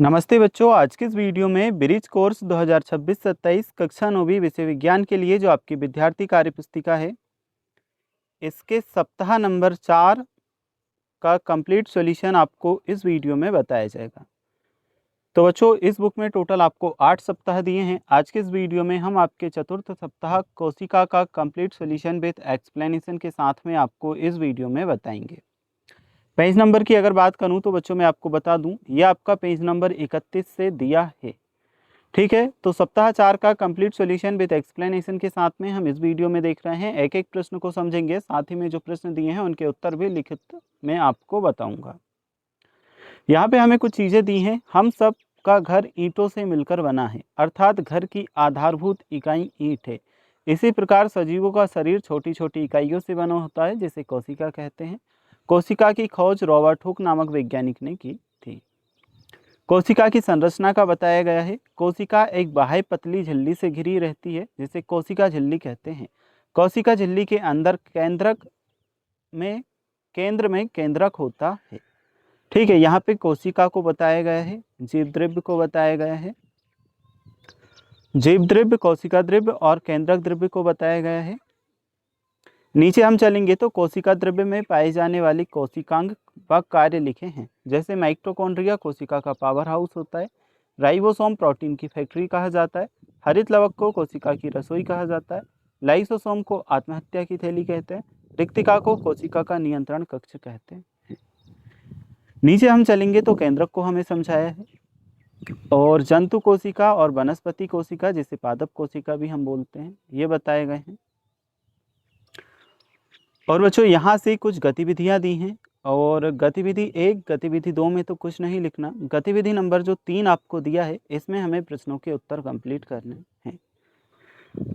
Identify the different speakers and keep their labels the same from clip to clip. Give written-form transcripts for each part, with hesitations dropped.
Speaker 1: नमस्ते बच्चों, आज के इस वीडियो में ब्रिज कोर्स 2026-27 कक्षा 9वीं विषय विज्ञान के लिए जो आपकी विद्यार्थी कार्य पुस्तिका है, इसके सप्ताह नंबर 4 का कंप्लीट सॉल्यूशन आपको इस वीडियो में बताया जाएगा। तो बच्चों, इस बुक में टोटल आपको 8 सप्ताह दिए हैं। आज के इस वीडियो में हम आपके चतुर्थ सप्ताह कोशिका का कंप्लीट सॉल्यूशन विद एक्सप्लेनेशन के साथ में आपको इस वीडियो में बताएंगे। पेज नंबर की अगर बात करूं तो बच्चों मैं आपको बता दूं, ये आपका पेज नंबर 31 से दिया है। ठीक है, तो सप्ताह 4 का कंप्लीट सॉल्यूशन विद एक्सप्लेनेशन के साथ में हम इस वीडियो में देख रहे हैं। एक एक प्रश्न को समझेंगे, साथ ही में जो प्रश्न दिए हैं उनके उत्तर भी लिखित में आपको बताऊंगा। यहाँ पे हमें कुछ चीज़ें दी हैं। हम सब का घर ईंटों से मिलकर बना है, अर्थात घर की आधारभूत इकाई ईंट है। इसी प्रकार सजीवों का शरीर छोटी छोटी इकाइयों से बना होता है, जिसे कोशिका कहते हैं। कोशिका की खोज रॉबर्ट हुक नामक वैज्ञानिक ने की थी। कोशिका की संरचना का बताया गया है। कोशिका एक बाह्य पतली झिल्ली से घिरी रहती है, जिसे कोशिका झिल्ली कहते हैं। कोशिका झिल्ली के अंदर केंद्र में केंद्रक होता है। ठीक है, यहाँ पे कोशिका को बताया गया है, जीव द्रव्य को बताया गया है। जीव द्रव्य, कोशिका द्रव्य और केंद्रक द्रव्य को बताया गया है। नीचे हम चलेंगे तो कोशिका द्रव्य में पाए जाने वाली कोशिकांग व कार्य लिखे हैं। जैसे माइटोकॉन्ड्रिया कोशिका का पावर हाउस होता है। राइबोसोम प्रोटीन की फैक्ट्री कहा जाता है। हरित लवक को कोशिका की रसोई कहा जाता है। लाइसोसोम को आत्महत्या की थैली कहते हैं। रिक्तिका को कोशिका का नियंत्रण कक्ष कहते हैं। नीचे हम चलेंगे तो केंद्रक को हमें समझाया है, और जंतु कोशिका और वनस्पति कोशिका, जिसे पादप कोशिका भी हम बोलते हैं, ये बताए गए हैं। और बच्चों यहाँ से कुछ गतिविधियाँ दी हैं, और गतिविधि 1, गतिविधि 2 में तो कुछ नहीं लिखना। गतिविधि नंबर जो 3 आपको दिया है, इसमें हमें प्रश्नों के उत्तर कंप्लीट करने हैं।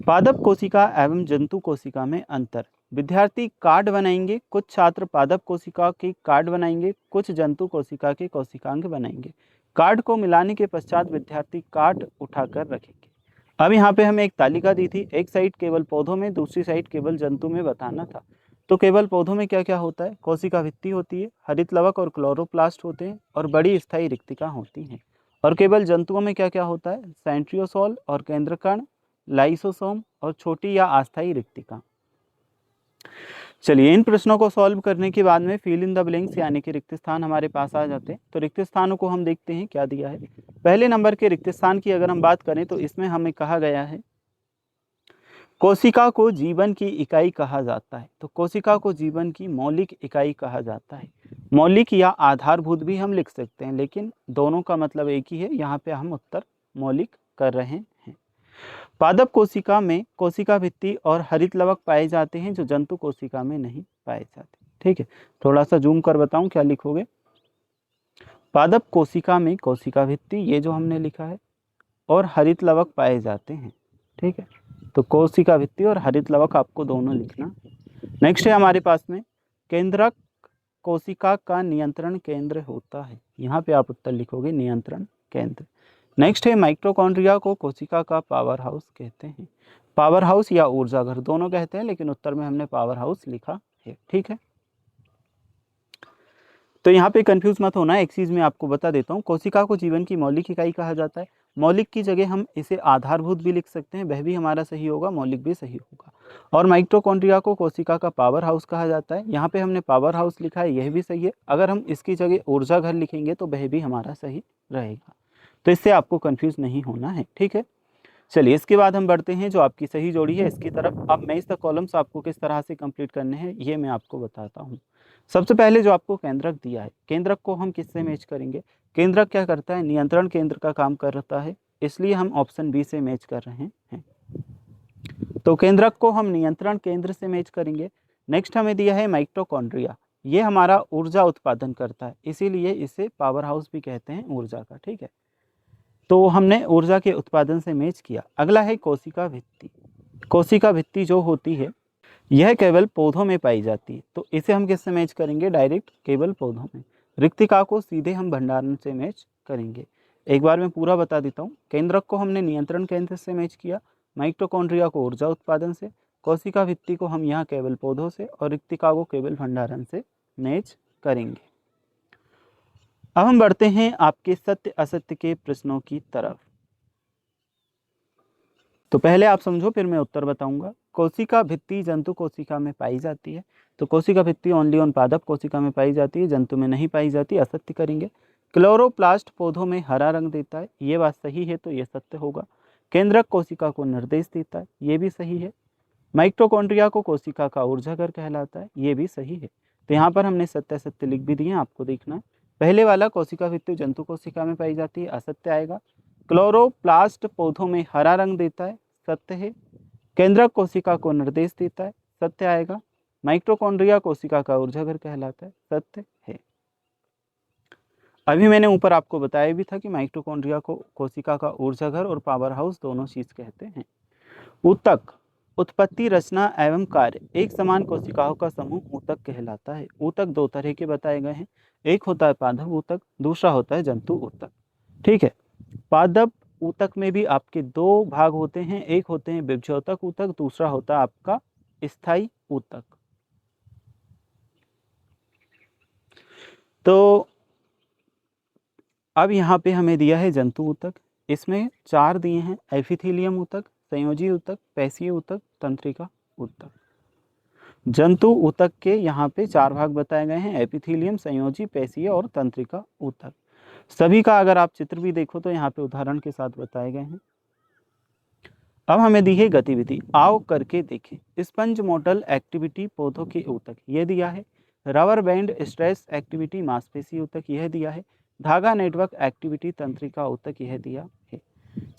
Speaker 1: पादप कोशिका एवं जंतु कोशिका में अंतर। विद्यार्थी कार्ड बनाएंगे। कुछ छात्र पादप कोशिका की कार्ड बनाएंगे, कुछ जंतु कोशिका के कोशिकांग बनाएंगे। कार्ड को मिलाने के पश्चात विद्यार्थी कार्ड उठाकर रखेंगे। अब यहाँ पे हमें एक तालिका दी थी, एक साइड केवल पौधों में, दूसरी साइड केवल जंतु में बताना था। तो केवल पौधों में क्या क्या होता है? कोशिका भित्ति होती है, हरित लवक और क्लोरोप्लास्ट होते हैं, और बड़ी स्थायी रिक्तिका होती हैं। और केवल जंतुओं में क्या क्या होता है? सेंट्रियोसोल और केंद्रकण, लाइसोसोम और छोटी या अस्थायी रिक्तिका। चलिए, इन प्रश्नों को सॉल्व करने के बाद में फिल इन द ब्लैंक्स यानी कि रिक्त स्थान हमारे पास आ जाते हैं। तो रिक्त स्थानों को हम देखते हैं क्या दिया है। पहले नंबर के रिक्त स्थान की अगर हम बात करें तो इसमें हमें कहा गया है कोशिका को जीवन की इकाई कहा जाता है। तो कोशिका को जीवन की मौलिक इकाई कहा जाता है। मौलिक या आधारभूत भी हम लिख सकते हैं, लेकिन दोनों का मतलब एक ही है। यहाँ पे हम उत्तर मौलिक कर रहे हैं। पादप कोशिका में कोशिका भित्ति और हरित लवक पाए जाते हैं, जो जंतु कोशिका में नहीं पाए जाते। ठीक है, थोड़ा सा जूम कर बताऊं क्या लिखोगे। पादप कोशिका में कोशिका भित्ति, ये जो हमने लिखा है, और हरित लवक पाए जाते हैं। ठीक है, तो कोशिका भित्ति और हरित लवक आपको दोनों लिखना। नेक्स्ट है हमारे पास में केंद्रक कोशिका का नियंत्रण केंद्र होता है। यहाँ पे आप उत्तर लिखोगे नियंत्रण केंद्र। नेक्स्ट है माइटोकॉन्ड्रिया को कोशिका का पावर हाउस कहते हैं। पावर हाउस या ऊर्जा घर दोनों कहते हैं, लेकिन उत्तर में हमने पावर हाउस लिखा है। ठीक है, तो यहाँ पे कंफ्यूज मत होना। एक चीज मैं आपको बता देता हूँ, कोशिका को जीवन की मौलिक इकाई कहा जाता है। मौलिक की जगह हम इसे आधारभूत भी लिख सकते हैं, वह भी हमारा सही होगा, मौलिक भी सही होगा। और माइटोकॉन्ड्रिया को कोशिका का पावर हाउस कहा जाता है। यहाँ पे हमने पावर हाउस लिखा है, यह भी सही है। अगर हम इसकी जगह ऊर्जा घर लिखेंगे तो वह भी हमारा सही रहेगा। तो इससे आपको कंफ्यूज नहीं होना है। ठीक है, चलिए इसके बाद हम बढ़ते हैं जो आपकी सही जोड़ी है इसकी तरफ। अब मैच द कॉलम्स आपको किस तरह से कंप्लीट करने हैं ये मैं आपको बताता हूँ। सबसे पहले जो आपको केंद्रक दिया है, केंद्रक को हम किससे मैच करेंगे? केंद्रक क्या करता है? नियंत्रण केंद्र का काम करता है, इसलिए हम ऑप्शन बी से मैच कर रहे हैं। तो केंद्रक को हम नियंत्रण केंद्र से मैच करेंगे। नेक्स्ट हमें दिया है माइटोकॉन्ड्रिया, ये हमारा ऊर्जा उत्पादन करता है, इसीलिए इसे पावर हाउस भी कहते हैं ऊर्जा का। ठीक है, तो हमने ऊर्जा के उत्पादन से मैच किया। अगला है कोशिका भित्ति। कोशिका भित्ति जो होती है यह केवल पौधों में पाई जाती है, तो इसे हम किससे मैच करेंगे? डायरेक्ट केवल पौधों में। रिक्तिका को सीधे हम भंडारण से मैच करेंगे। एक बार मैं पूरा बता देता हूँ। केंद्रक को हमने नियंत्रण केंद्र से मैच किया, माइटोकॉन्ड्रिया को ऊर्जा उत्पादन से, कोशिका भित्ति को हम यहाँ केवल पौधों से, और रिक्तिका को केवल भंडारण से मैच करेंगे। अब हम बढ़ते हैं आपके सत्य असत्य के प्रश्नों की तरफ। तो पहले आप समझो, फिर मैं उत्तर बताऊंगा। कोशिका भित्ति जंतु कोशिका में पाई जाती है, तो कोशिका भित्ति ओनली ऑन पादप कोशिका में पाई जाती है, जंतु में नहीं पाई जाती, असत्य करेंगे। क्लोरोप्लास्ट पौधों में हरा रंग देता है, ये बात सही है, तो ये सत्य होगा। केंद्रक कोशिका को निर्देश देता है, ये भी सही है। माइटोकॉन्ड्रिया को कोशिका का ऊर्जा घर कहलाता है, ये भी सही है। तो यहाँ पर हमने सत्य असत्य लिख भी दिए, आपको देखना है। पहले वाला कोशिका भित्ति जंतु कोशिका में पाई जाती है, असत्य आएगा। क्लोरोप्लास्ट पौधों में हरा रंग देता है, सत्य है। केंद्रक कोशिका को निर्देश देता है, सत्य आएगा। माइटोकॉन्ड्रिया कोशिका का ऊर्जा घर कहलाता है, सत्य है। अभी मैंने ऊपर आपको बताया भी था कि माइटोकॉन्ड्रिया को कोशिका का ऊर्जा घर और पावर हाउस दोनों चीज कहते हैं। ऊतक उत्पत्ति, रचना एवं कार्य। एक समान कोशिकाओं का समूह ऊतक कहलाता है। ऊतक दो तरह के बताए गए हैं, एक होता है पादप ऊतक, दूसरा होता है जंतु ऊतक। ठीक है, पादप ऊतक में भी आपके दो भाग होते हैं, एक होते हैं विभज्योतक ऊतक, दूसरा होता है आपका स्थायी ऊतक। तो अब यहाँ पे हमें दिया है जंतु ऊतक, इसमें चार दिए हैं, एपिथेलियम ऊतक, संयोजी ऊतक, पेशीय ऊतक, तंत्रिका ऊतक। जंतु ऊतक के यहाँ पे चार भाग बताए गए हैं, एपिथेलियम, संयोजी, पेशीय और तंत्रिका ऊतक। सभी का अगर आप चित्र भी देखो तो यहाँ पे उदाहरण के साथ बताए गए हैं। अब हमें दी है गतिविधि, आओ करके देखें। स्पंज मॉडल एक्टिविटी पौधों के ऊतक, यह दिया है। रबर बैंड स्ट्रेस एक्टिविटी मांसपेशी ऊतक, यह दिया है। धागा नेटवर्क एक्टिविटी तंत्रिका ऊतक, यह दिया है।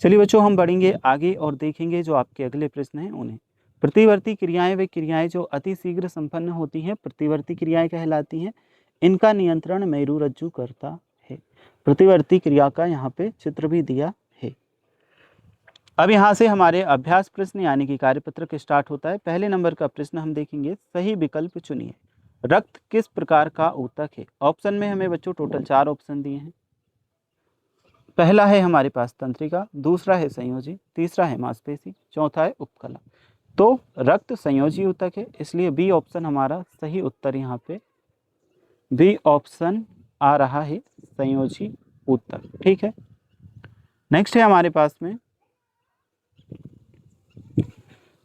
Speaker 1: चलिए बच्चों, हम बढ़ेंगे आगे और देखेंगे जो आपके अगले प्रश्न हैं उन्हें। प्रतिवर्ती क्रियाएं वे क्रियाएं जो अति शीघ्र संपन्न होती हैं, प्रतिवर्ती क्रियाएं कहलाती हैं। इनका नियंत्रण मेरुरज्जु करता है। प्रतिवर्ती क्रिया का यहाँ पे चित्र भी दिया है। अब यहाँ से हमारे अभ्यास प्रश्न यानी कि कार्यपत्रक स्टार्ट होता है। पहले नंबर का प्रश्न हम देखेंगे, सही विकल्प चुनिए। रक्त किस प्रकार का ऊतक है? ऑप्शन में हमें बच्चों टोटल 4 ऑप्शन दिए हैं। पहला है हमारे पास तंत्रिका, दूसरा है संयोजी, तीसरा है मांसपेशी, चौथा है उपकला। तो रक्त संयोजी ऊतक है, इसलिए बी ऑप्शन हमारा सही उत्तर यहाँ पे बी ऑप्शन आ रहा है, संयोजी ऊतक। ठीक है, नेक्स्ट है हमारे पास में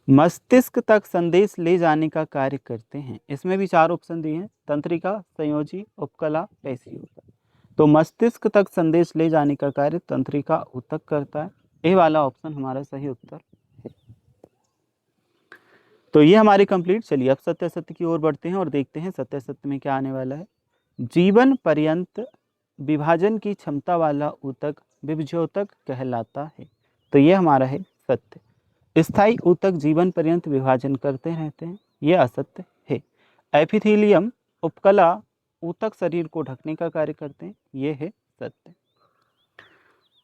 Speaker 1: मस्तिष्क तक संदेश ले जाने का कार्य करते हैं। इसमें भी 4 ऑप्शन दिए हैं, तंत्रिका, संयोजी, उपकला, पेशी ऊतक। तो मस्तिष्क तक संदेश ले जाने का कार्य तंत्रिका ऊतक करता है, ये वाला ऑप्शन हमारा सही उत्तर है। तो ये हमारी कंप्लीट। चलिए अब सत्य असत्य की ओर बढ़ते हैं और देखते हैं सत्य असत्य में क्या आने वाला है। जीवन पर्यंत विभाजन की क्षमता वाला ऊतक विभज्योतक कहलाता है, तो ये हमारा है सत्य। स्थायी ऊतक जीवन पर्यंत विभाजन करते रहते हैं, ये असत्य है। एपिथेलियम उपकला ऊतक शरीर को ढकने का कार्य करते हैं, ये है सत्य।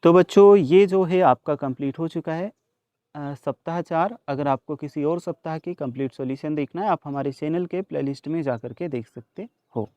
Speaker 1: तो बच्चों ये जो है आपका कंप्लीट हो चुका है सप्ताह 4। अगर आपको किसी और सप्ताह की कंप्लीट सॉल्यूशन देखना है, आप हमारे चैनल के प्लेलिस्ट में जा कर के देख सकते हो।